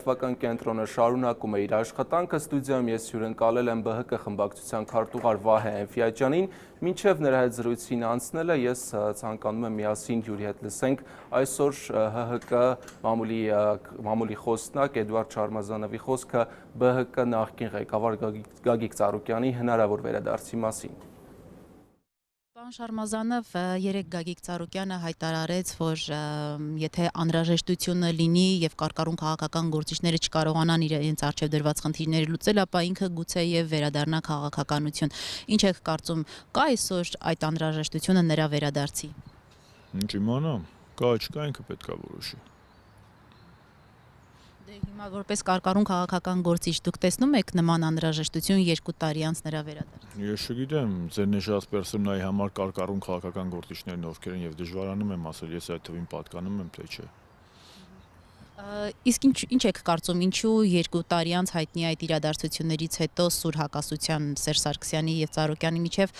լրատվական կենտրոնը շարունակում է իր աշխատանքը, ստուդիայում ես հյուրընկալել եմ ԲՀԿ խմբակցության քարտուղար Վահե Էնֆիաջյանին, մինչև նրա հետ զրույցին անցնելը ես ցանկանում եմ միասին հյուրի հետ լսենք այսօր ՀՀԿ մամուլի խոսնակ Էդուարդ Շարմազանովի խոսքը ԲՀԿ նախկին ղեկավար Գագիկ Ծառուկյանի հնարավոր վերադարձի մասին։ Պարոն Շարմազանով, երեկ Գագիկ Ծառուկյանը հայտարարեց, որ եթե անհրաժեշտությունը լինի եւ կարկառուն քաղաքական գործիչները չկարողանան իրենց առջեւ դրված խնդիրները լուծել, ապա ինքը գուցե եւ վերադառնա քաղաքականություն։ Ինչ եք կարծում, կա այսօր այդ անհրաժեշտությունը նրա վերադարձի։ Ինչ իմանամ, կա չկա ինքը պետքա որոշի։ Դե հիմա որպես կարկառուն քաղաքական գործիչ դուք տեսնում եք նման անհրաժեշտություն 2 տարի անց նրա վերադարձ։ Ես չգիտեմ, ձեր նշած պերսոնայի համար կարկառուն քաղաքական գործիչներն ովքեր են եւ դժվարանում եմ ասել, ես այդ թվին պատկանում եմ, թե չէ։ Իսկ ինչ եք կարծում, ինչու 2 տարի անց հայտնի այդ իրադարձություններից հետո սուր հակասության Սերժ Սարգսյանի եւ Ծառուկյանի միջև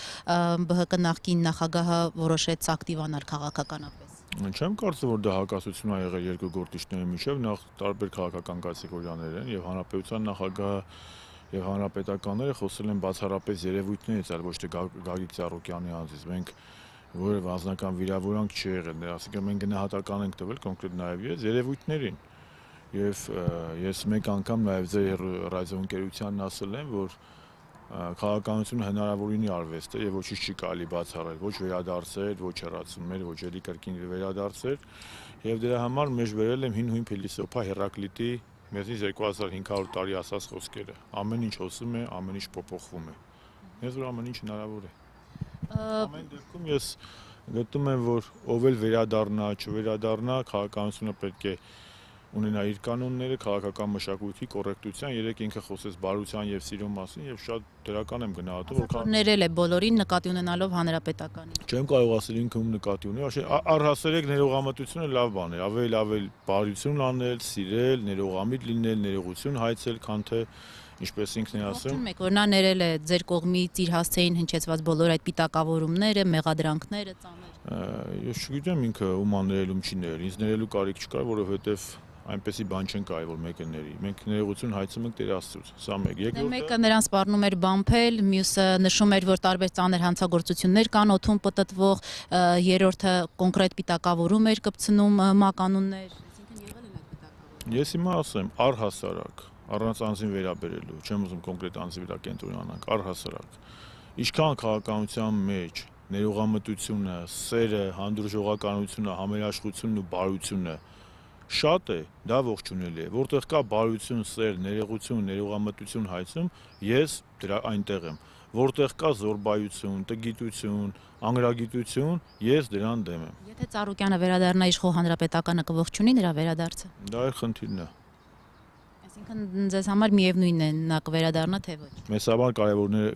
ԲՀԿ նախկին նախագահը որոշեց ակտիվանալ քաղաքականապես։ Չեմ կարծում, որ դա հակասություն ա եղել երկու գործիչների միջև, նախ տարբեր քաղաքական կատեգորիաներ են եւ հանրապետության նախագահը եւ հանրապետականները խոսել են բացառապես երևույթներից, այլ ոչ թե Գագիկ Ծառուկյանի անձից։ Մենք որևէ անձնական վիրավորանք չի եղել, ասիկա մենք գնահատական ենք տվել կոնկրետ նաեւ երևույթներին։ Եվ ես մեկ անգամ նաեւ ձեր ռադիոընկերությանն ասել եմ, որ քաղաքականությունը հնարավորինի արվեստ է եւ ոչինչ չի կարելի բացառել, ոչ վերադարձել, ոչ հեռացումներ, ոչ էլի կրկին վերադարձել եւ դրա համար մեջ վերել եմ հին հույն փիլիսոփա Հերակլիտի մեզնից 2500 տարի ասած խոսքերը։ Ամեն ինչ հոսում է, ամեն ինչ փոփոխվում է։ Ես որ ամեն ինչ հնարավոր է։ Ամեն դեպքում ես գտնում եմ, որ ով էլ վերադառնա, չվերադառնա, քաղաքականությունը պետք է ունենա իր կանոնները, քաղաքական մշակույթի կոռեկտության, երեք ինքը խոսեց բարության եւ սիրո մասին եւ շատ դրական եմ գնահատում, որ ներել է բոլորին նկատի ունենալով հանրապետականին։ Չեմ կարող ասել ինքը ում նկատի ունի, առհասարակ ներողամտությունը լավ բան է, ավելի բարություն անել, սիրել, ներողամիտ լինել, ներողություն հայցել, քան թե ինչպես ինքն է ասում։ Ողջունում եք, որ նա ներել է ձեր կողմից իր հասցեին հնչեցված բոլոր այդ պիտակավորումները, մեղադրանքները, ծանր։ Ես չգիտեմ ինքը ում աներելում չի ներել, ինձ ներելու կարիք չկար, որովհետեւ այնպեսի բան չեն կարելի որ մեկը ների։ Մենք ներողություն հայցում ենք Տեր Աստծուց։ Սա մեկ։ Երկրորդը մեկը նրան սպառնում էր բամփել, մյուսը նշում էր, որ տարբեր ծանր հանցագործություններ կան, օդում պտտվող, երրորդը կոնկրետ պիտակավորում էր կպցնում մականուններ, այսինքն եղել են այդ պիտակավորումները։ Ես հիմա ասեմ, առհասարակ, առանց անձին վերաբերելու, չեմ ուզում կոնկրետ անձի վրա կենտրոնանանք, առհասարակ։ Ինչքան քաղաքականության մեջ ներողամտությունը, սերը, հանդուրժողականությունը, համերաշխությունն ու բարությունը շատ է, դա ողջունելի է, որտեղ կա բարություն, սեր, ներողություն, ներողամտություն հայցում, ես դրա այնտեղ եմ, որտեղ կա զորբայություն, տգիտություն, անգրագիտություն, ես դրան դեմ եմ։ Եթե Ծառուկյանը վերադառնա իշխող հանրապետականը կողջունի նրա վերադարձը։ Դա է խնդիրն է։ Այսինքն ձեզ համար միևնույն է նա կվերադառնա թե ոչ։ Մեզ համար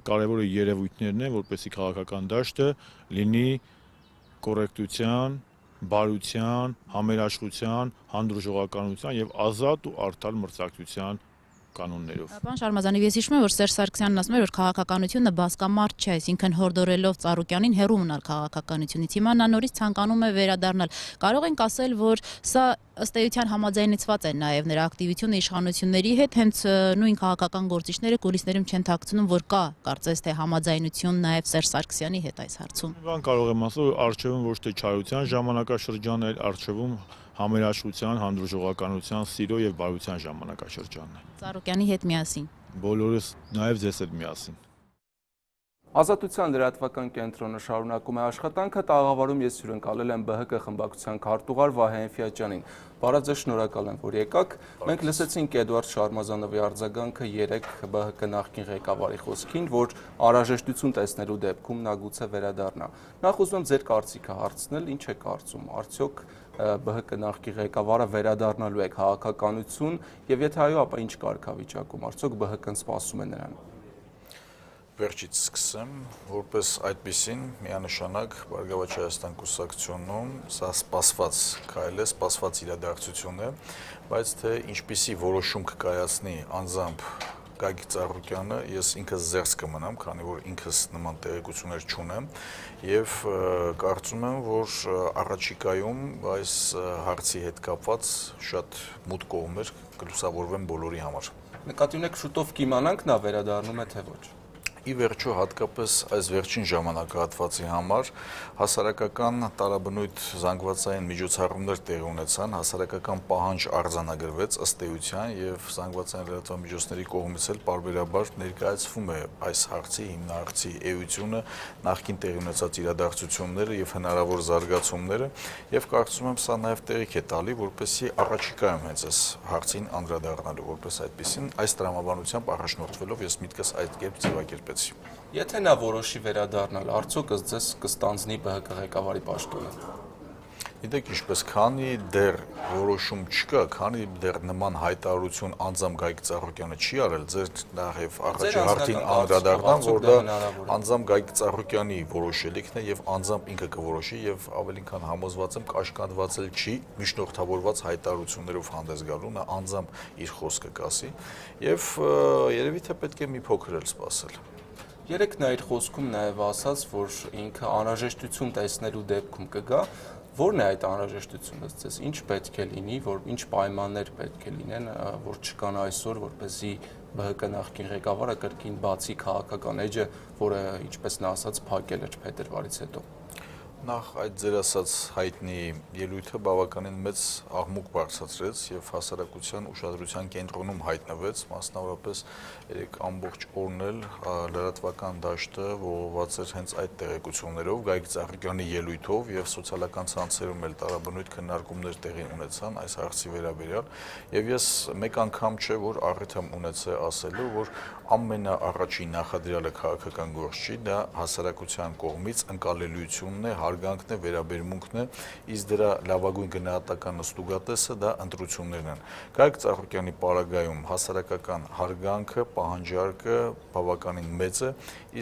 կարևորը երևույթներն են, որպեսզի քաղաքական դաշտը լինի կոռեկտության, բարության, համերաշխության, հանդուրժողականության եւ ազատ ու արդար մրցակցության կանոններով։ Պարոն Շարմազանով, ես հիշում եմ, որ Սերժ Սարգսյանն ասում էր, որ քաղաքականությունը բասկամարդ չէ, այսինքն հորդորելով Ծառուկյանին հեռու մնալ քաղաքականությունից։ Հիմա նա նորից ցանկանում է վերադառնալ։ Կարող ենք ասել, որ սա ըստ էության համաձայնեցված է նաեւ նրա ակտիվությունը իշխանությունների հետ, հենց նույն քաղաքական գործիչները կուլիսներում չեն թաքցնում, որ կա կարծես թե համաձայնություն նաեւ Սերժ Սարգսյանի հետ այս հարցում։ Բան կարող եմ ասել, որ արժևում ոչ թե չարության ժամանակաշրջան է, այլ արժևում համերաշխության, հանդուրժողականության, սիրո եւ բարության ժամանակաշրջանն է։ Ծառուկյանի հետ միասին։ Բոլորս նաեւ ձեզ հետ միասին։ Ազատության լրատվական կենտրոնը շարունակում է աշխատանքը, տաղավարում ես հյուրընկալել եմ ԲՀԿ խմբակցության քարտուղար Վահե Էնֆիաջյանին։ Բարև ձեզ, շնորհակալ եմ, որ եկաք։ Մենք լսեցինք Էդուարդ Շարմազանովի արձագանքը երեկ ԲՀԿ նախկին ղեկավարի խոսքին, որ անհրաժեշտություն տեսնելու դեպքում նա գուցե վերադառնա։ Նախ ուզում եմ ձեր կարծիքը հարցնել, ինչ է կարծում, արդյոք ԲՀԿ նախկին ղեկավարը վերադառնալու է քաղաքականություն եւ եթե այո, ապա ինչ կարգավիճակում, արդյոք ԲՀԿ-ն սպասում է նրան։ Վերջից սկսեմ, որպես այդպիսին միանշանակ Բարգավաճ Հայաստան կուսակցությունում սա սպասված քայլ է, սպասված իրադարձություն է, բայց թե ինչպիսի որոշում կկայացնի անձամբ Գագիկ Ծառուկյանը, ես ինքս զերծ կմնամ, քանի որ ինքս նման տեղեկություններ չունեմ եւ կարծում եմ, որ առաջիկայում այս հարցի հետ կապված շատ մութ կողմեր կլուսավորվեն բոլորի համար։ Նկատի ունեք շուտով կիմանանք նա վերադառնում է թե ոչ։ Ի վերջո հատկապես այս վերջին ժամանակահատվածի համար հասարակական տարաբնույթ զանգվածային միջոցառումներ տեղի ունեցան, հասարակական պահանջ արձանագրվեց ըստ էության եւ զանգվածային լրատվամիջոցների կողմից էլ պարբերաբար ներկայացվում է այս հարցի հիմնահարցի էությունը, նախկին տեղի ունեցած իրադարձությունները եւ հնարավոր զարգացումները եւ կարծում եմ սա նաեւ տեղիք է տալի, որպեսզի առաջիկայում հենց այս հարցին անդրադառնալու որպես այդպեսին այս տրամաբանությամբ առաջնորդվելով ես միտքս այդ կերպ ձևակերպեցի։ Եթե նա որոշի վերադառնալ, արդյոք ըստ ձեզ կստանձնի ԲՀԿ ղեկավարի պաշտոնը։ Գիտեք ինչպես, քանի դեռ որոշում չկա, քանի դեռ նման հայտարարություն անձամբ Գայիկ Ծառուկյանը չի արել, ձեր նաև առաջի հերթին անդրադառնամ, որ դա անձամբ Գայիկ Ծառուկյանի որոշելիքն է եւ անձամբ ինքը կորոշի եւ ավելին քան համոզված եմ կաշկանդված էլ չի միջնորդավորված հայտարարություններով հանդես գալու, նա անձամբ իր խոսքը կասի եւ երևի թե պետք է մի փոքր էլ սպասել։ Երեք նա իր խոսքում նաև ասաց, որ ինքը անհրաժեշտություն տեսնելու դեպքում կգա, որն է այդ անհրաժեշտությունը, ըստ ձեզ, ինչ պետք է լինի, ինչ պայմաններ պետք է լինեն, որ չկան այսօր, որպեսզի ԲՀԿ նախկին ղեկավարը կրկին բացի քաղաքական էջը, որը ինչպես նա ասաց, փակել էր փետրվարից հետո։ Նախ այդ ձեր ասած հայտնի ելույթը բավականին մեծ աղմուկ բարձրացրեց եւ հասարակության ուշադրության կենտրոնում հայտնվեց, մասնավորապես երեք ամբողջ օրն էլ լրատվական դաշտը ողողված էր հենց այդ տեղեկություններով, Գայիկ Ծառուկյանի ելույթով եւ սոցիալական ցանցերում էլ տարաբնույթ քննարկումներ տեղի ունեցան այս հարցի վերաբերյալ եւ ես մեկ անգամ չէ որ առիթ եմ ունեցել ասելու, որ ամենաառաջին նախադրյալը քաղաքական գործ չի, դա հասարակության կողմից ընկալելիությունն է, հարգանքն է, վերաբերմունքն է, իսկ դրա լավագույն գնահատական ստուգատեսը դա ընտրություններն են։ Գայիկ Ծառուկյանի պարագայում հասարակական հարգանքը, պահանջարկը բավականին մեծ է,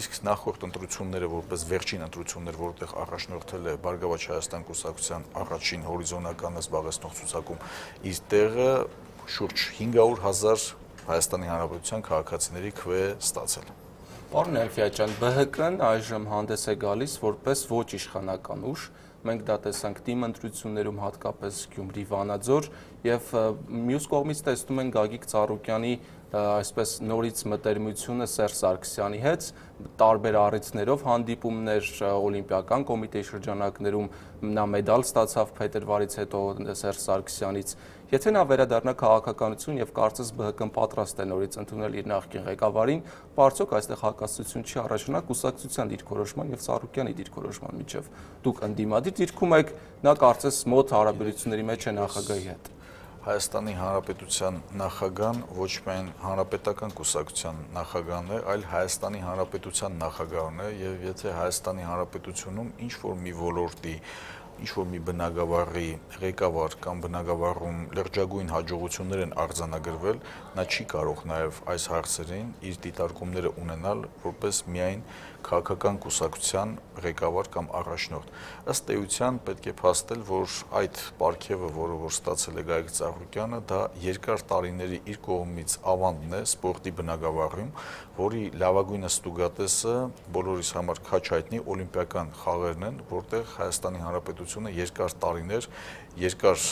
իսկ նախորդ ընտրությունները որպես վերջին ընտրություններ, որտեղ առաջնորդել է Բարգավաճ Հայաստան կուսակցության առաջին հորիզոնական զբաղեցնող ցուցակում, իր տեղը շուրջ 500,000 Հայաստանի Հանրապետության քաղաքացիների քվե ստացել։ Պարոն Էլֆիաջյան, ԲՀԿ-ն այժմ հանդես է գալիս որպես ոչ իշխանական ուժ, մենք դա տեսանք թիմ ընտրություններում, հատկապես Գյումրի, Վանաձոր, եւ մյուս կողմից տեսնում են Գագիկ Ծառուկյանի այսպես նորից մտերմությունը Սերժ Սարգսյանի հետ, տարբեր առիթներով հանդիպումներ Օլիմպիական կոմիտեի շրջանակներում, նա մեդալ ստացավ փետրվարից հետո Սերժ Սարգսյանից։ Եթե նա վերադառնա քաղաքականություն եւ կարծես ԲՀԿ-ն պատրաստ է նորից ընդունել իր նախկին ղեկավարին, բարձոք այստեղ հակասություն չի առաջանա կուսակցության դիրքորոշման եւ Ծառուկյանի դիրքորոշման միջեւ։ Դուք ընդդիմադիր դիրքում եք, նա կարծես մոտ հարաբերությունների մեջ է նախագահի հետ։ Հայաստանի Հանրապետության նախագահան ոչ միայն հանրապետական կուսակցության նախագահն է, այլ Հայաստանի Հանրապետության նախագահն է եւ եթե Հայաստանի Հանրապետությունում ինչ որ մի ոլորտի ինչ-որ մի բնագավառի ղեկավար կամ բնագավառում լրջագույն հաջողություններ են արձանագրվել, նա չի կարող նաև այս հարցերին իր դիտարկումները ունենալ որպես միայն քաղաքական կուսակցության ղեկավար կամ առաջնորդ։ Ըստ էության պետք է փաստել, որ այդ պարգևը, որը որ ստացել է Գայիկ Ծառուկյանը, դա երկար տարիների իր կողմից ավանդն է սպորտի բնագավառում, որի լավագույն ստուգատեսը բոլորիս համար քաչ հայտնի օլիմպիական խաղերն են, որտեղ Հայաստանի Հանրապետությունը երկար տարիներ, երկար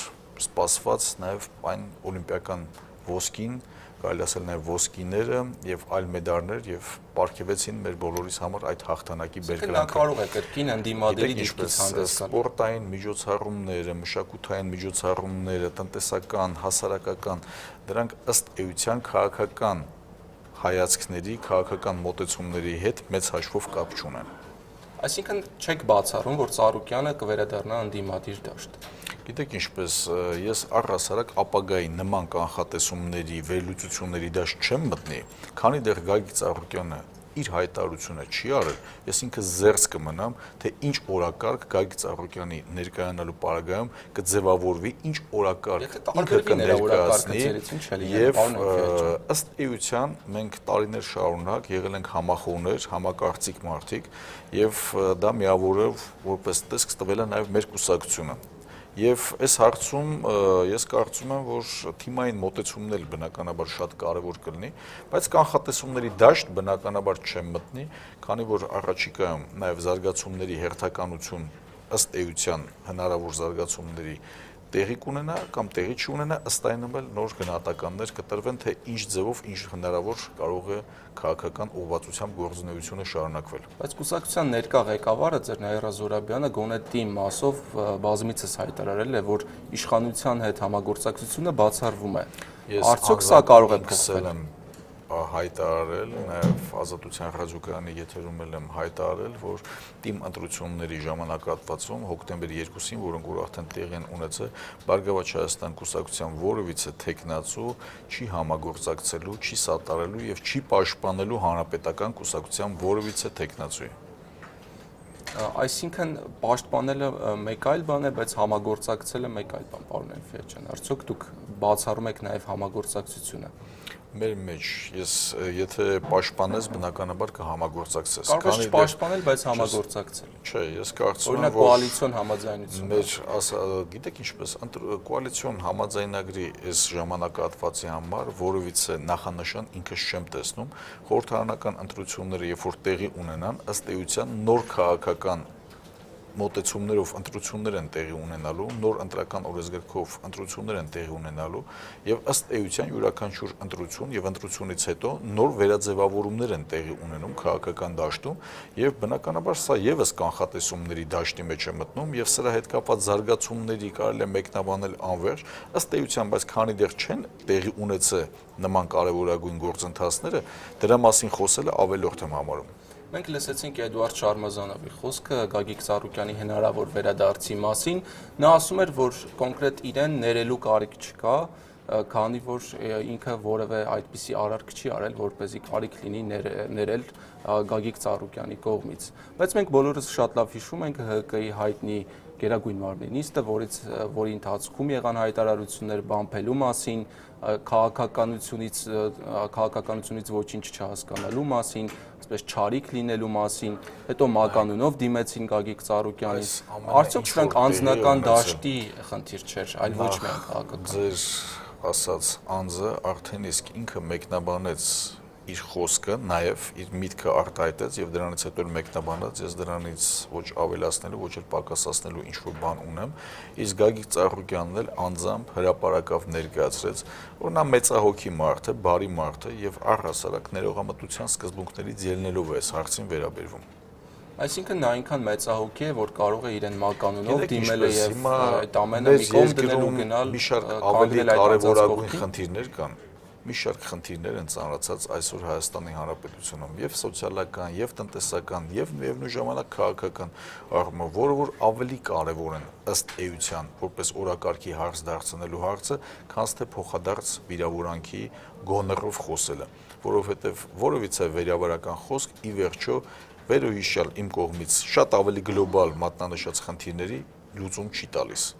սպասված նաև այն օլիմպիական ոսկին, կարելի ասել նաև ոսկիները եւ այլ մեդալներ եւ պարգևեցին մեր բոլորիս համար այդ հաղթանակի բերկրանքը։ Նա կարող է կրկին ընդդիմադիրի դիրքից հանդես գալ։ Սպորտային միջոցառումները, մշակութային միջոցառումները, տնտեսական, հասարակական, դրանք ըստ էության քաղաքական հայացքների, քաղաքական մոտեցումների հետ մեծ հաշվով կապ չունեն։ Այսինքն չեք բացառում, որ Ծառուկյանը կվերադառնա ընդդիմադիր դաշտ։ Գիտեք ինչպես, ես առհասարակ ապագայի նման կանխատեսումների, վերլուծությունների դաշտ չեմ մտնի, քանի դեռ Գագիկ Ծառուկյանը իր հայտարարությունը չի արել, ես ինքս զերծ կմնամ, թե ինչ օրակարգ Գագիկ Ծառուկյանի ներկայանալու պարագայում կձևավորվի, ինչ օրակարգ ինքը կներկայացնի եւ ըստ էության մենք տարիներ շարունակ եղել ենք համախոհներ, համակարծիք մարդիկ եւ դա միավորով որպես տեսք տվել է նաեւ մեր կուսակցությունը։ Եվ այս հարցում ես կարծում եմ, որ թիմային մոտեցումն էլ բնականաբար շատ կարևոր կլինի, բայց կանխատեսումների դաշտ բնականաբար չեմ մտնի, քանի որ առաջիկայում նաև զարգացումների հերթականություն ըստ էության հնարավոր զարգացումների տեղի կունենա կամ տեղի չունենա, ըստ այնմ էլ նոր գնահատականներ կտրվեն, թե ինչ ձևով, ինչ հնարավոր կարող է քաղաքական ուղղվածությամբ գործունեությունը շարունակվել։ Բայց կուսակցության ներկա ղեկավարը Ձեռնայրա Զորաբյանը գոնե թիմ մասով բազմիցս հայտարարել է, որ իշխանության հետ համագործակցությունը բացառվում է։ Արդյոք սա կարող է փոխվել։ Հայտարարել, նաև Ազատության ռադիոկայանի եթերում եմ հայտարարել, որ թիմ ընտրությունների ժամանակահատվածում հոկտեմբերի 2-ին, որոնք որ արդեն տեղի են ունեցել, Բարգավաճ Հայաստան կուսակցության որևիցե տեխնացու չի համագործակցելու, չի սատարելու եւ չի պաշտպանելու հանրապետական կուսակցության որևիցե տեխնացուի։ Այսինքն պաշտպանելը մեկ այլ բան է, բայց համագործակցելը մեկ այլ բան, պարոն Էլֆիաջյան։ Արդյոք դուք բացառում եք նաև համագործակցությունը։ Մեր մեջ ես եթե պաշտպանես բնականաբար կհամագործակցես։ Կարող ես պաշտպանել, բայց համագործակցել։ Չէ, ես կարծում եմ, որ կոալիցիոն համաձայնություն։ Մեր գիտեք ինչպես կոալիցիոն համաձայնագրի այս ժամանակահատվածի համար որովիցե նախանշան ինքս չեմ տեսնում, խորհրդարանական ընտրությունները երբ որ տեղի ունենան, ըստ էության նոր քաղաքական մոտեցումներով ընտրություններ են տեղի ունենալու, նոր ընտրական օրենսգրքով ընտրություններ են տեղի ունենալու եւ ըստ էության յուրաքանչյուր ընտրություն եւ ընտրությունից հետո նոր վերաձևավորումներ են տեղի ունենում քաղաքական դաշտում եւ բնականաբար սա եւս կանխատեսումների դաշտի մեջ է մտնում եւ սրա հետ կապված զարգացումների կարելի է մեկնաբանել անվերջ ըստ էության, բայց քանի դեռ չեն տեղի ունեցել նման կարևորագույն գործընթացները, դրա մասին խոսելը ավելորդ եմ համարում։ Մենք լսեցինք Էդուարդ Շարմազանովի խոսքը Գագիկ Ծառուկյանի հնարավոր վերադարձի մասին։ Նա ասում էր, որ կոնկրետ իրեն ներելու կարիք չկա, քանի որ ինքը որևէ այդպիսի արարք չի արել, որպեսզի կարիք լինի ներել Գագիկ Ծառուկյանի կողմից։ Բայց մենք բոլորս շատ լավ հիշում ենք ՀԿ-ի հայտնի Գերագույն մարմնի նիստը, որի ընթացքում եղան հայտարարություններ բամփելու մասին, քաղաքականությունից ոչինչ չհասկանալու մասին, այսպես չարիք լինելու մասին, հետո մականունով դիմեցին Գագիկ Ծառուկյանին։ Արդյոք սրանք անձնական դաշտի խնդիր չէր, այլ ոչ միայն քաղաքական։ Ձեր ասած անձը արդեն իսկ ինքը մեկնաբանեց իր խոսքը, նաև իր միտքը արտահայտեց եւ դրանից հետո մեկնաբանած ես դրանից ոչ ավելացնելու, ոչ էլ պակասացնելու ինչ որ բան ունեմ, իսկ Գագիկ Ծառուկյանն էլ անձամբ հրապարակավ ներկայացրեց, որ նա մեծահոգի մարդ է, բարի մարդ է եւ առհասարակ ներողամտության սկզբունքներից ելնելով է այս հարցին վերաբերվում։ Այսինքն նա այնքան մեծահոգի է, որ կարող է իրեն մականունով դիմել եւ այդ ամենը մի կողմ դնելու գնալ, մի շարք ավելի կարևորագույն խնդիրներ կան։ Մի շարք խնդիրներ են ծանրացած այսօր Հայաստանի Հանրապետությունում եւ սոցիալական, եւ տնտեսական, եւ միևնույն ժամանակ քաղաքական առումով, որը որ ավելի կարեւոր են ըստ էության, որպես օրակարգի հարց դարձնելու հարցը, քան թե փոխադարձ վիրավորանքի գոներով խոսելը, որովհետեւ որովիցե վերաբերական խոսք ի վերջո վերոհիշյալ իմ կողմից շատ ավելի գլոբալ մատնանշած խնդիրների լուծում չի տալիս։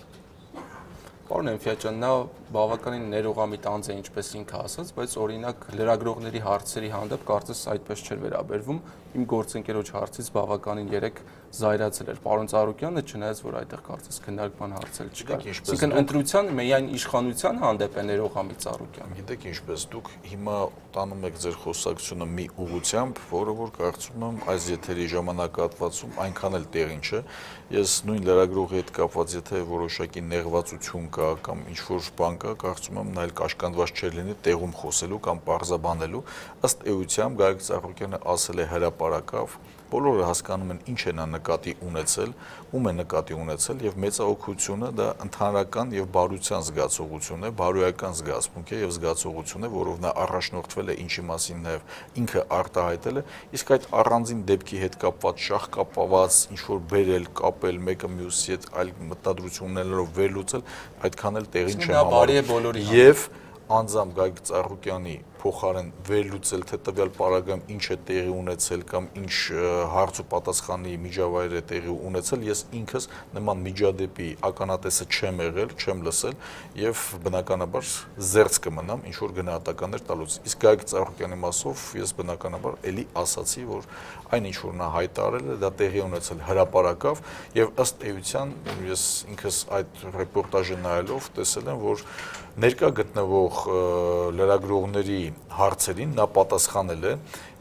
Պարոն Էլֆիաջյան, նա բավականին ներողամիտ անձ է, ինչպես ինքը ասաց, բայց օրինակ լրագրողների հարցերի հանդեպ կարծես այդպես չէր վերաբերվում։ Իմ գործընկերոջ հարցից բավականին երեք զայրացել էր պարոն Ծառուկյանը, չնայած որ այդտեղ կարծես քննարկման հարցել չկար։ Այսինքն ընտրության միայն իշխանության հանդեպ է ներողամիտ Ծառուկյանը։ Գիտեք ինչպես, դուք հիմա տանում եք ձեր խոսակցությունը մի ուղղությամբ, որը որ կարծում եմ այս եթերի ժամանակահատվածում այնքան էլ տեղին չէ։ Ես նույն լրագրողի հետ կապված եթե որոշակի նեղվածություն կա կամ ինչ որ բան կա, կարծում եմ նա էլ կաշկանդված չէր լինի տեղում խոսելու կամ պարզաբանելու, ըստ էության Գագիկ Ծառուկյանը ասել է հրապարակավ, բոլորը հասկանում են ինչ է նա նկատի ունեցել, ում է նկատի ունեցել եւ մեծահոգությունը դա ընդհանրական եւ բարության զգացողություն է, բարոյական զգացմունք է եւ զգացողություն է, որով նա առաջնորդվել է, ինչի մասին նաեւ ինքը արտահայտել է, իսկ այդ առանձին դեպքի հետ կապված շահկապված ինչ որ բերել, կապել մեկը մյուսի հետ այլ մտադրություն ունենալով վերլուծել, այդքան էլ տեղին չեմ համարում։ Եվ անձամբ Գագիկ Ծառուկյանի փոխարեն վերլուծել թե տվյալ պարագայում ինչ է տեղի ունեցել կամ ինչ հարց ու պատասխանի միջավայր է տեղի ունեցել, ես ինքս նման միջադեպի ականատեսը չեմ եղել, չեմ լսել եւ բնականաբար զերծ կմնամ ինչ որ գնահատականներ տալուց։ Իսկ Գագիկ Ծառուկյանի մասով ես բնականաբար էլի ասացի, որ այն ինչ որ նա հայտարարել է, դա տեղի ունեցել հրապարակավ եւ ըստ էության ես ինքս այդ ռեպորտաժը նայելով տեսել եմ, որ ներկա գտնվող լրագրողների հարցերին նա պատասխանել է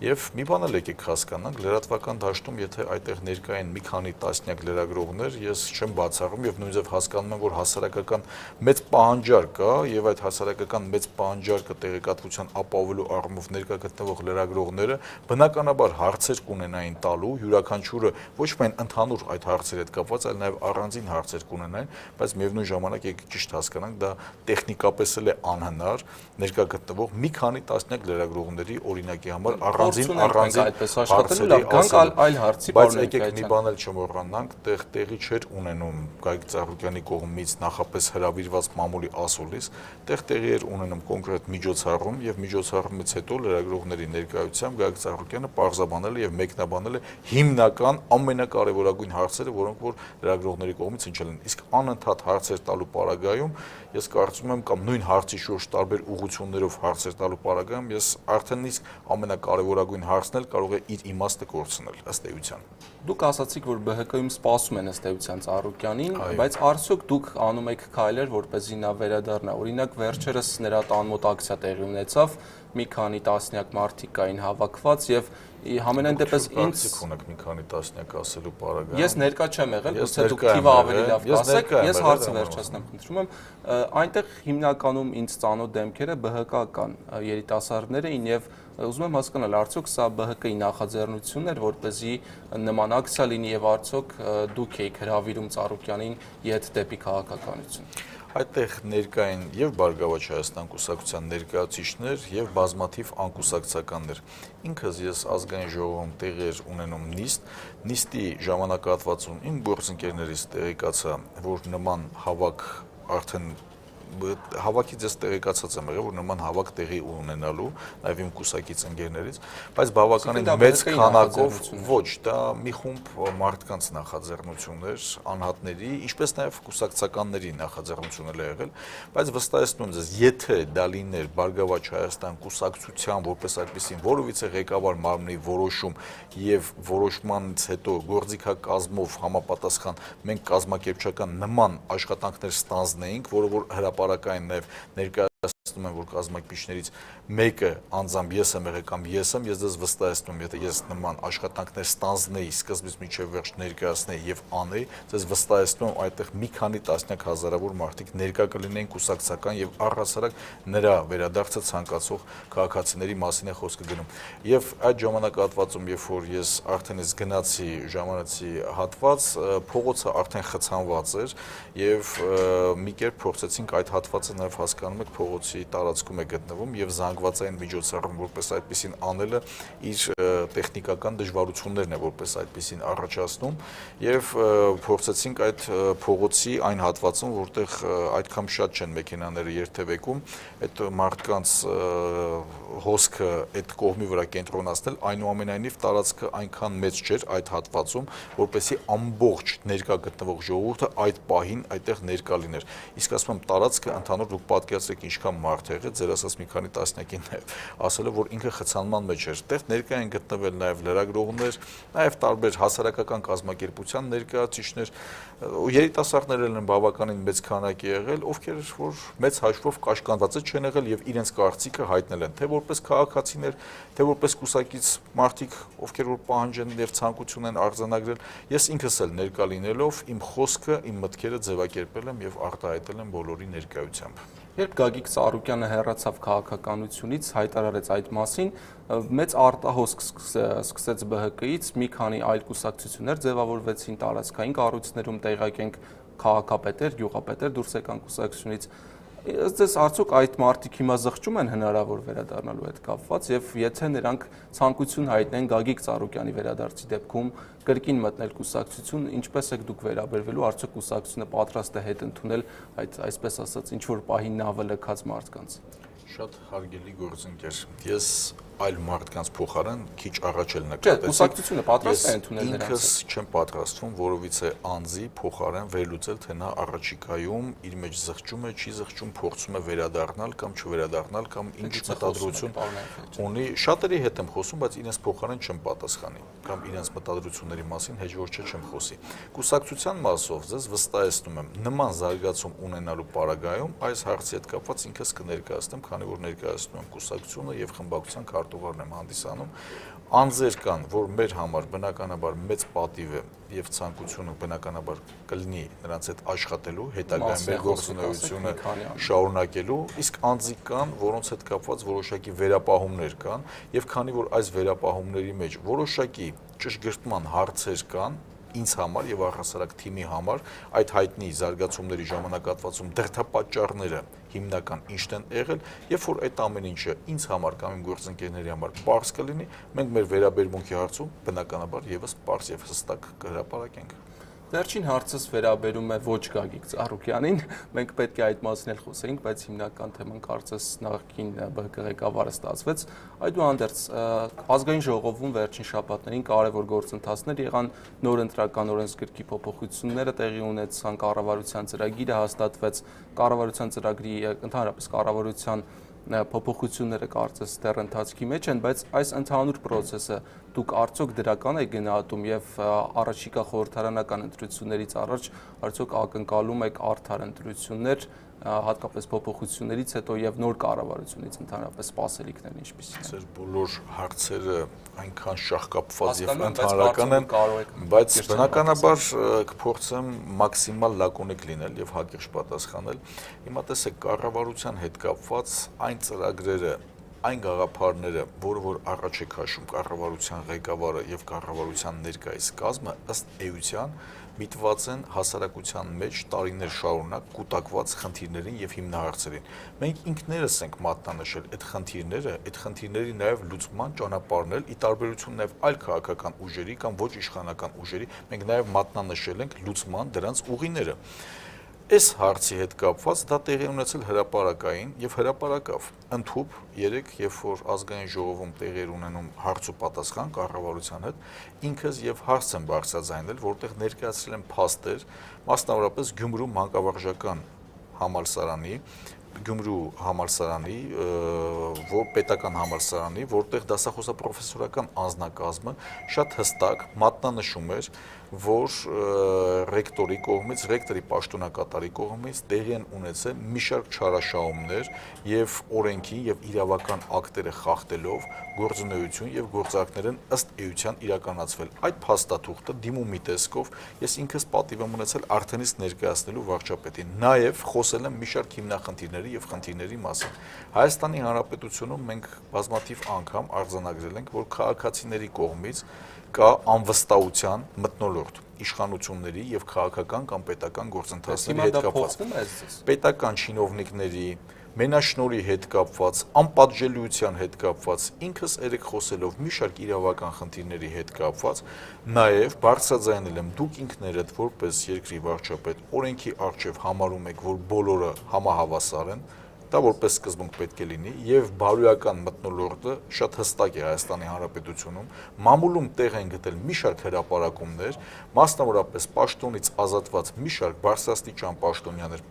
եւ մի բան էլ եկեք հասկանանք լրատվական դաշտում եթե այդտեղ ներկա են մի քանի տասնյակ լրագրողներ ես չեմ բացառում եւ նույնիսկ հասկանում եմ որ հասարակական մեծ պահանջարկ կա եւ այդ հասարակական մեծ պահանջարկը տեղեկատվության ապահովելու առումով ներկա գտնվող լրագրողները բնականաբար հարցեր կունենային տալու յուրաքանչյուրը ոչ միայն ընդհանուր այդ հարցերի հետ կապված այլ նաեւ առանձին հարցեր կունենային բայց միևնույն ժամանակ եկեք ճիշտ հասկանանք դա տեխնիկապես էլ է անհնար ներկա գտնվող մի քանի տասնյակ լրագրողների օրինակի համար առանձին այդպես աշխատելու լավ գանք այլ հարցի բայց եկեք մի բան էլ չմոռանանք տեղի չէր ունենում Գագիկ Ծառուկյանի կողմից նախապես հրավիրված մամուլի ասուլիս տեղի էր ունենում կոնկրետ միջոցառում եւ միջոցառումից հետո լրագրողների ներկայությամբ Գագիկ Ծառուկյանը պարզաբանել է եւ մեկնաբանել է հիմնական ամենակարևորագույն հարցերը որոնք որ լրագրողների կողմից հնչել են իսկ անընդհատ հարցեր տալու պարագայում ես կարծում եմ կամ նույն հարցի շուրջ տարբեր ուղղություններով հարցեր տալու պարագայում ես արդեն իսկ ամենակարևորագույն հարցն էլ կարող է իր իմաստը կորցնել ըստ էության Դուք ասացիք, որ ԲՀԿ-ում սպասում են ըստ էության Ծառուկյանին, բայց արդյոք դուք անում եք քայլեր, որպեսզի նա վերադառնա։ Օրինակ, վերջերս նրա տան մոտ ակցիա տեղի ունեցավ, մի քանի տասնյակ մարդիկ կային հավաքված եւ համենայն դեպս ինձ ունեք մի քանի տասնյակ ասելու պարագայում։ Ես ներկա չեմ եղել, գուցե դուք թիվը ավելի լավ կասեք, ես հարցը վերջացնեմ, խնդրում եմ, այնտեղ հիմնականում ինձ ծանոթ դեմքերը ԲՀԿ-ական երիտասարդներ էին եւ ուզում եմ հասկանալ, արդյոք սա ԲՀԿ-ի նախաձեռնությունն էր, որպեսզի նման ակցիա լինի եւ արդյոք դուք եք հրավիրում Ծառուկյանին իդ դեպի քաղաքականություն։ Այդտեղ ներկա են եւ Բարգավաճ Հայաստան կուսակցության ներկայացուցիչներ եւ բազմաթիվ անկուսակցականներ։ Ինքս ես ազգային ժողովում տեղեր ունենում նիստի ժամանակահատվածում իմ գործընկերներից տեղեկացա, որ նման հավաք արդեն հավաքից ես տեղեկացած եմ եղել, որ նման հավաք տեղի ունենալու, նաև իմ կուսակից ընկերներից, բայց բավականին մեծ քանակով ոչ, դա մի խումբ մարդկանց նախաձեռնություն էր, անհատների, ինչպես նաև կուսակցականների նախաձեռնություն է եղել, բայց վստահեցնում եմ ձեզ, եթե դա լիներ Բարգավաճ Հայաստան կուսակցության որպես այդպեսին որովիցե ղեկավար մարմնի որոշում եւ որոշմանից հետո գործիքակազմով համապատասխան մենք կազմակերպչական նման աշխատանքներ ստանձնեինք, որը որ հրապարակային նաև ներկայացնում եմ, որ կազմակերպիչներից մեկը անձամբ ես եմ եղել կամ ես ձեզ վստահեցնում եմ, եթե ես նման աշխատանքներ ստանձնեի, սկզբից մինչև վերջ ներկայացնեի եւ անեի, ձեզ վստահեցնում եմ, այդտեղ մի քանի տասնյակ հազարավոր մարդիկ ներկա կլինեին կուսակցական եւ առհասարակ նրա վերադարձը ցանկացող քաղաքացիների մասին է խոսքը գնում։ Եվ այդ ժամանակահատվածում, երբ որ ես արդեն ես գնացի ժամանացի հատված, փողոցը արդեն խցանված էր եւ մի կերպ փորձեցինք այդ հատվածը նաև հասկանում եք փողոցի տարածքում է գտնվում եւ զանգվածային միջոցառում որպես այդպեսին անելը իր տեխնիկական դժվարություններն է որպես այդպեսին առաջացնում եւ փորձեցինք այդ փողոցի այն հատվածում որտեղ այդքան շատ չեն մեքենաները երթևեկում այդ մարդկանց հոսքը այդ կողմի վրա կենտրոնացնել այնուամենայնիվ տարածքը այնքան մեծ չէր այդ հատվածում որպեսզի ամբողջ ներկա գտնվող ժողովուրդը այդ պահին այդտեղ ներկա լիներ իսկ ասում եմ տարածքը ընդհանուր դուք պատկերացրեք ինչքան մարդ եղել ձեր ասած մի քանի տասնյակին նաև ասել որ ինքը խցանման մեջ էր այդտեղ ներկա են գտնվել նաև լրագրողներ նաև տարբեր հասարակական կազմակերպության ներկայացուցիչներ երիտասարդներ են բավականին մեծ քանակի եղել ովքեր որ մեծ հաշվով կաշկանդված չեն եղել եւ իրենց կարծիքը հայտնել են թե որպես քաղաքացիներ թե որպես կուսակից մարդիկ ովքեր որ պահանջ են եւ ցանկություն են արձանագրել ես ինքս էլ ներկա լինելով իմ խոսքը իմ մտքերը ձևակերպել եմ եւ արտահայտել եմ բոլորի ներկայությամբ Երբ Գագիկ Ծառուկյանը հեռացավ քաղաքականությունից հայտարարեց այդ մասին մեծ արտահոսք սկսեց ԲՀԿ-ից մի քանի այլ կուսակցություններ ձևավորվեցին տարածքային կառույցներում տեղակ ենք քաղաքապետեր, գյուղապետեր դուրս եկան կուսակցությունից Ձեզ արդյոք այդ մարդիկ հիմա զղջում են հնարավոր վերադառնալու հետ կապված եւ եթե նրանք ցանկություն հայտնեն Գագիկ Ծառուկյանի վերադարձի դեպքում կրկին մտնել կուսակցություն, ինչպես եք դուք վերաբերվելու, արդյոք կուսակցությունը պատրաստ է հետ ընդունել այդ այսպես ասած ինչ որ պահի նավը լքած մարդկանց։ Շատ հարգելի գործընկեր։ Ես այլ մարդկանց փոխարեն քիչ առաջ էլ նկատեցիք։ Կուսակցությունը պատրաստ է ընդունել նրանց։ Ինքս չեմ պատրաստվում որովհետեւ անձի փոխարեն վերլուծել, թե նա առաջիկայում իր մեջ զղջում է, չի զղջում, փորձում է վերադառնալ կամ չվերադառնալ կամ ինչ մտադրություն ունի։ Շատերի հետ եմ խոսում, բայց իրենց փոխարեն չեմ պատասխանի կամ իրենց մտադրությունների մասին հեչ որ չեմ խոսի։ Կուսակցության մասով ձեզ վստահեցնում եմ, նման զարգացում ունենալու պարագայում այս հարցի հետ կապված ինքս կներկայացնեմ, քանի որ ներկայացնում եմ կուսակցությունը եւ խմբակցության քարտուղարն եմ հանդիսանում, անձեր կան, որ մեր համար բնականաբար մեծ պատիվ է եւ ցանկությունը բնականաբար կլինի նրանց հետ աշխատելու, հետագայում մեր գործունեությունը շարունակելու, իսկ անձիկ կան, որոնց հետ կապված որոշակի վերապահումներ կան եւ քանի որ այս վերապահումների մեջ որոշակի ճշգրտման հարցեր կան ինձ համար եւ առհասարակ թիմի համար այդ հայտնի զարգացումների ժամանակահատվածում դրդապատճառները հիմնական ինչն են եղել, երբ որ այդ ամեն ինչը ինձ համար կամ իմ գործընկերների համար պարզ կլինի, մենք մեր վերաբերմունքի հարցում բնականաբար եւս պարզ եւ հստակ կհրապարակենք։ Վերջին հարցս վերաբերում է ոչ Գագիկ Ծառուկյանին, մենք պետք է այդ մասին էլ խոսեինք, բայց հիմնական թեման կարծես նախկին ԲՀԿ ղեկավարը ստացվեց։ Այդուհանդերձ ազգային ժողովում վերջին շաբաթներին կարևոր գործընթացներ եղան, նոր ընտրական օրենսգրքի փոփոխությունները տեղի ունեցան, կառավարության ծրագիրը հաստատվեց, կառավարության ծրագրի ընդհանրապես կառավարության փոփոխությունները կարծես դեռ ընթացքի մեջ են, բայց այս ընդհանուր process-ը դուք արդյոք դրական եք գնահատում եւ առաջիկա խորհրդարանական ընտրություններից առաջ արդյոք ակնկալում եք արդար ընտրություններ, հատկապես փոփոխություններից հետո եւ նոր կառավարությունից ընդհանրապես սպասելիքներն ինչպիսին են։ Ձեր բոլոր հարցերը այնքան շահկապված եւ ընդհանրական են, բայց բնականաբար կփորձեմ մաքսիմալ լակոնիկ լինել եւ հակիրճ պատասխանել։ Հիմա տեսեք, կառավարության հետ կապված այն ծրագրերը, այն գաղափարները, որ առաջ է քաշում կառավարության ղեկավարը եւ կառավարության ներկայիս կազմը, ըստ էության միտված են հասարակության մեջ տարիներ շարունակ կուտակված խնդիրներին եւ հիմնահարցերին։ Մենք ինքներս ենք մատնանշել այդ խնդիրների նաեւ լուծման ճանապարհն էլ ի տարբերություն նաեւ այլ քաղաքական ուժերի կամ ոչ իշխանական ուժերի, մենք նաեւ մատնանշել ենք լուծման դրանց ուղիները։ Այս հարցի հետ կապված դա տեղի ունեցել հրապարակային եւ հրապարակավ։ Ընդհուպ երեք, երբ որ ազգային ժողովում տեղի ունենում հարց ու պատասխան կառավարության հետ, ինքս եւ հարց եմ բարձրաձայնել, որտեղ ներկայացրել եմ փաստեր, մասնավորապես Գյումրու մանկավարժական համալսարանի, Գյումրու համալսարանի, պետական համալսարանի, որտեղ դասախոսապրոֆեսորական անձնակազմը շատ հստակ մատնանշում էր, որ ռեկտորի կողմից, ռեկտորի պաշտոնակատարի կողմից տեղի են ունեցել մի շարք չարաշահումներ եւ օրենքի եւ իրավական ակտերը խախտելով գործունեություն եւ գործարքներ են ըստ էության իրականացվել։ Այդ փաստաթուղթը դիմումի տեսքով ես ինքս պատիվ եմ ունեցել արդեն իսկ ներկայացնելու վարչապետին։ Նաեւ խոսել եմ մի շարք հիմնախնդիրների եւ խնդիրների մասին։ Հայաստանի Հանրապետությունում մենք բազմաթիվ անգամ արձանագրել ենք, որ քաղաքացիների կողմից կա անվստահության մթնոլորտ իշխանությունների եւ քաղաքական կամ պետական գործընթացների հետ կապված։ Պետական чиновникների, մենաշնորհի հետ կապված, անպատժելիության հետ կապված, ինքս երեք խոսելով մի շարք իրավական խնդիրների հետ կապված, նաեւ բարձրաձայնել եմ դուք ինքներդ որպես երկրի վարչապետ օրենքի առջև համարում եք, որ բոլորը համահավասար են, դա որպես սկզբունք պետք է լինի եւ բարոյական մթնոլորտը շատ հստակ է Հայաստանի Հանրապետությունում, մամուլում տեղ են գտել մի շարք հրապարակումներ, մասնավորապես պաշտոնից ազատված մի շարք բարձրաստիճան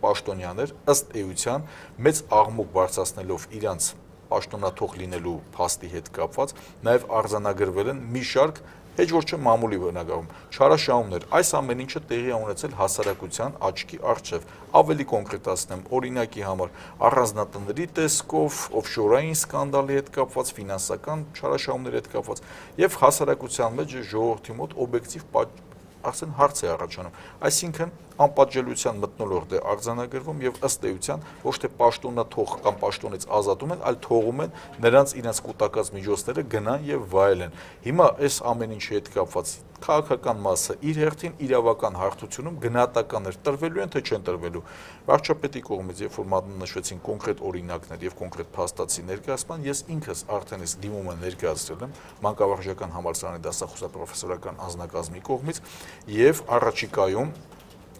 պաշտոնյաներ ըստ էության մեծ աղմուկ բարձրացնելով իրանց պաշտոնաթող լինելու փաստի հետ կապված, նաեւ արձանագրվել են մի շարք հեչ որ չէ մամուլի բնակարում, չարաշահումներ, այս ամեն ինչը տեղի է ունեցել հասարակության աչքի առջև։ Ավելի կոնկրետացնեմ, օրինակի համար առանձնատների տեսքով, օֆշորային սկանդալի հետ կապված, ֆինանսական չարաշահումների հետ կապված եւ հասարակության մեջ ժողովրդի մոտ օբյեկտիվ արդեն հարց է առաջանում։ Այսինքն անպատժելիության մթնոլորտ է արձանագրվում եւ ըստ էության ոչ թե պաշտոնաթող կամ պաշտոնից ազատում են, այլ թողում են նրանց իրենց կուտակած միջոցները գնան եւ վայելեն։ Հիմա այս ամեն ինչի հետ կապված քաղաքական մասը իր հերթին իրավական հարթությունում գնահատականներ տրվելու են թե չեն տրվելու։ Վարչապետի կողմից երբ որ մատնանշվեցին կոնկրետ օրինակներ եւ կոնկրետ փաստացի ներկայացման, ես ինքս արդեն իսկ դիմումը ներկայացրել եմ մանկավարժական համալսարանի դասախոսապրոֆեսորական անձնակազմի կողմից եւ առաջիկայում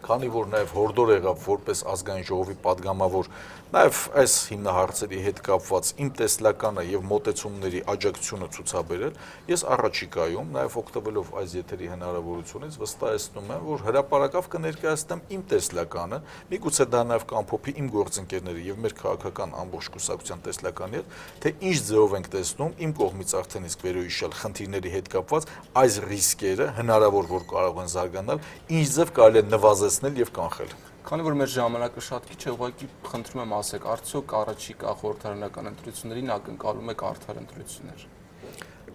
քանի որ նաև հորդոր եղավ որպես ազգային ժողովի падգամավոր Նաև այս հիմնահարցերի հետ կապված իմ տեսլականը եւ մոտեցումների աջակցությունը ցուցաբերել, ես առաջիկայում նաև օգտվելով այս եթերի հնարավորությունից վստահեցնում եմ, որ հրապարակավ կներկայացնեմ իմ տեսլականը, միգուցե դա նաև կամփոփի իմ գործընկերների եւ մեր քաղաքական ամբողջ կուսակցության տեսլականի հետ, թե ինչ ձևով ենք տեսնում իմ կողմից արդեն իսկ վերոհիշյալ խնդիրների հետ կապված այս ռիսկերը հնարավոր որ կարող են զարգանալ, ինչ ձև կարելի է նվազեցնել եւ կանխել։ Քանի որ մեր ժամանակը շատ քիչ է, ուղղակի խնդրում եմ ասեք, արդյոք առաջիկա խորհրդարանական ընտրություններին ակնկալում եք արդար ընտրություններ։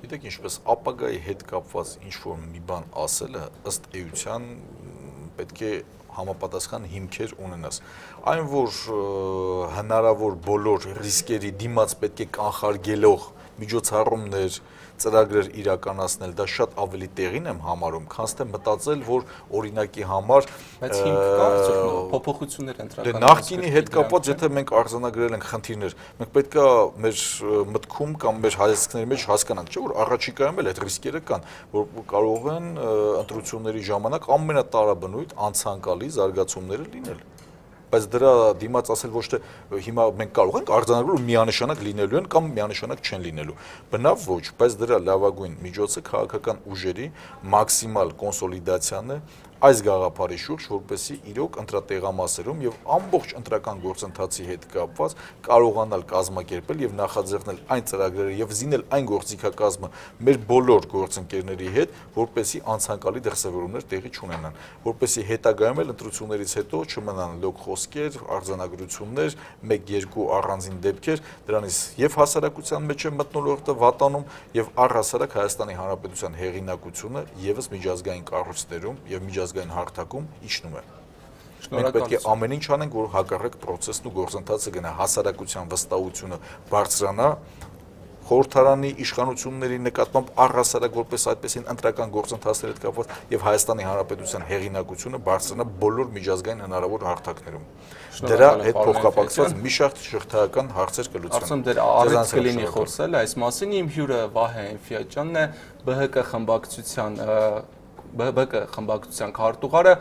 Գիտեք ինչպես ապագայի հետ կապված ինչ որ մի բան ասելը ըստ էության պետք է համապատասխան հիմքեր ունենաս։ Այն որ հնարավոր բոլոր ռիսկերի դիմաց պետք է կանխարգելող միջոցառումներ, ծրագրեր իրականացնել, դա շատ ավելի տեղին եմ համարում, քան թե մտածել, որ օրինակի համար բայց հիմք կա փոփոխություններ ընտրական։ Նախկինի հետ կապված, եթե մենք արձանագրել ենք խնդիրներ, մենք պետք է մեր մտքում կամ մեր հայացքների մեջ հասկանանք, չէ՞ որ առաջիկայում էլ այդ ռիսկերը կան, որ կարող են ընտրությունների ժամանակ ամենատարաբնույթ անցանկալի զարգացումները լինել։ Բայց դրա դիմաց ասել ոչ թե հիմա մենք կարող ենք արձանագրել ու միանշանակ լինելու են կամ միանշանակ չեն լինելու։ Բնավ ոչ, բայց դրա լավագույն միջոցը քաղաքական ուժերի մաքսիմալ կոնսոլիդացիան է այս գաղափարի շուրջ, որպեսզի իրոք ընտրատեղամասերում եւ ամբողջ ընտրական գործընթացի հետ կապված կարողանալ կազմակերպել եւ նախաձեռնել այն ծրագրերը եւ զինել այն գործիքակազմը մեր բոլոր գործընկերների հետ, որպեսզի անցանկալի դրսևորումներ տեղի չունենան, որպեսզի հետագայում էլ ընտրություններից հետո չմնան լոկ խոսքեր, արձանագրություններ, 1-2 առանձին դեպքեր, դրանից եւ հասարակության մեջ է մթնոլորտը վատանում եւ առհասարակ Հայաստանի Հանրապետության հեղինակությունը եւս միջազգային կառույցներում եւ միջազգային հարթակում իջնում է։ Մենք պետք է ամեն ինչ անենք, որ հակառակ process-ն ու գործընթացը գնա, հասարակության վստահությունը բարձրանա, խորհրդարանի իշխանությունների նկատմամբ առհասարակ որպես այդպեսին ընտրական գործընթացների հետ կապված եւ Հայաստանի Հանրապետության հեղինակությունը բարձրանա բոլոր միջազգային հնարավոր հարթակներում։ Դրա հետ փոխկապակցված մի շարք շղթայական հարցեր կլուծվեն։ Ասում դեր առիթ կլինի խոսել այս մասին, իմ հյուրը Վահե Էնֆիաջյանն է, ԲՀԿ խմբակցության քարտուղարը